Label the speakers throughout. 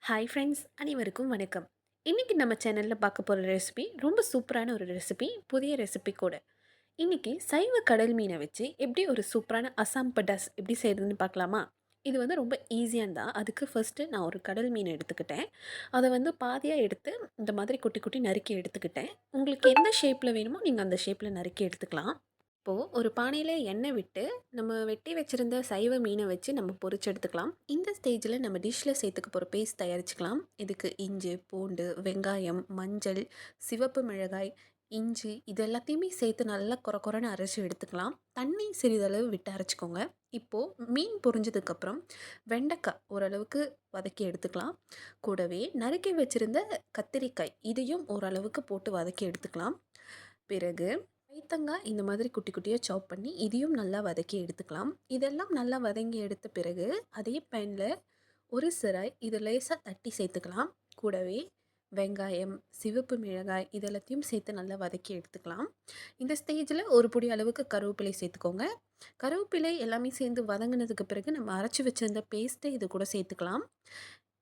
Speaker 1: Hi friends, அனைவருக்கும் வணக்கம். இன்னைக்கு நம்ம சேனலில் பார்க்க போகிற ரெசிபி ரொம்ப சூப்பரான ஒரு ரெசிபி, புதிய ரெசிபி கூட. இன்னைக்கு சைவ கடல் மீனை வச்சு எப்படி ஒரு சூப்பரான அசாம் பட்டாஸ் எப்படி செய்கிறதுன்னு பார்க்கலாமா? இது வந்து ரொம்ப ஈஸியாக தான். அதுக்கு ஃபர்ஸ்ட்டு நான் ஒரு கடல் மீன் எடுத்துக்கிட்டேன். அதை வந்து பாதியாக எடுத்து இந்த மாதிரி குட்டி குட்டி நறுக்கி எடுத்துக்கிட்டேன். உங்களுக்கு எந்த ஷேப்பில் வேணுமோ நீங்கள் அந்த ஷேப்பில் நறுக்கி எடுத்துக்கலாம். இப்போது ஒரு பானையில் எண்ணெய் விட்டு நம்ம வெட்டி வச்சுருந்த சைவ மீனை வச்சு நம்ம பொரிச்சு எடுத்துக்கலாம். இந்த ஸ்டேஜில் நம்ம டிஷ்ஷில் சேர்த்துக்க போகிற பேஸ்ட் தயாரிச்சுக்கலாம். இதுக்கு இஞ்சி, பூண்டு, வெங்காயம், மஞ்சள், சிவப்பு மிளகாய், இஞ்சி இது எல்லாத்தையுமே சேர்த்து நல்லா கொரன்னு அரைச்சி எடுத்துக்கலாம். தண்ணி சிறிதளவு விட்டு அரைச்சிக்கோங்க. இப்போது மீன் பொரிஞ்சதுக்கப்புறம் வெண்டைக்காய் ஓரளவுக்கு வதக்கி எடுத்துக்கலாம். கூடவே நறுக்கி வச்சுருந்த கத்திரிக்காய் இதையும் ஓரளவுக்கு போட்டு வதக்கி எடுத்துக்கலாம். பிறகு பைத்தங்காய் இந்த மாதிரி குட்டி குட்டியாக சாப் பண்ணி இதையும் நல்லா வதக்கி எடுத்துக்கலாம். இதெல்லாம் நல்லா வதங்கி எடுத்த பிறகு அதே பேனில் ஒரு சிராய் இது லேசாக தட்டி சேர்த்துக்கலாம். கூடவே வெங்காயம், சிவப்பு மிளகாய் இது எல்லாத்தையும் சேர்த்து நல்லா வதக்கி எடுத்துக்கலாம். இந்த ஸ்டேஜில் ஒரு பொடி அளவுக்கு கருவேப்பிலை சேர்த்துக்கோங்க. கருவேப்பிலை எல்லாமே சேர்ந்து வதங்கினதுக்கு பிறகு நம்ம அரைச்சி வச்சுருந்த பேஸ்ட்டை இது கூட சேர்த்துக்கலாம்.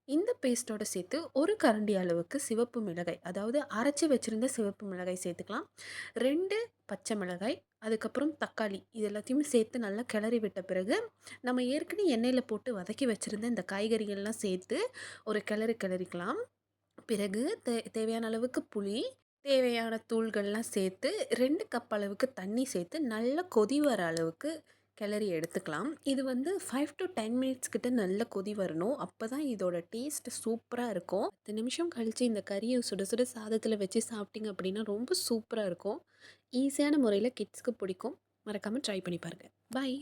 Speaker 1: இந்த பேஸ்ட்டோட சேர்த்து ஒரு கரண்டி அளவுக்கு சிவப்பு மிளகாய், அதாவது அரைச்சி வச்சுருந்த சிவப்பு மிளகாய் சேர்த்துக்கலாம். 2 பச்சை மிளகாய், அதுக்கப்புறம் தக்காளி இது எல்லாத்தையும் சேர்த்து நல்லா கிளறி விட்ட பிறகு நம்ம ஏற்கனவே எண்ணெயில் போட்டு வதக்கி வச்சுருந்த இந்த காய்கறிகள்லாம் சேர்த்து ஒரு கிளறிக்கலாம். பிறகு தேவையான அளவுக்கு புளி, தேவையான தூள்கள்லாம் சேர்த்து 2 கப் அளவுக்கு தண்ணி சேர்த்து நல்லா கொதி வர அளவுக்கு கிளறி எடுத்துக்கலாம். இது வந்து 5 to 10 மினிட்ஸ் கிட்ட நல்ல கொதி வரணும். அப்போ தான் இதோட டேஸ்ட் சூப்பராக இருக்கும். 10 நிமிஷம் கழித்து இந்த கறியை சுட சுட சாதத்தில் வச்சு சாப்பிட்டிங்க அப்படின்னா ரொம்ப சூப்பராக இருக்கும். ஈஸியான முறையில் கிட்ஸ்க்கு பிடிக்கும். மறக்காமல் ட்ரை பண்ணி பாருங்கள். பாய்.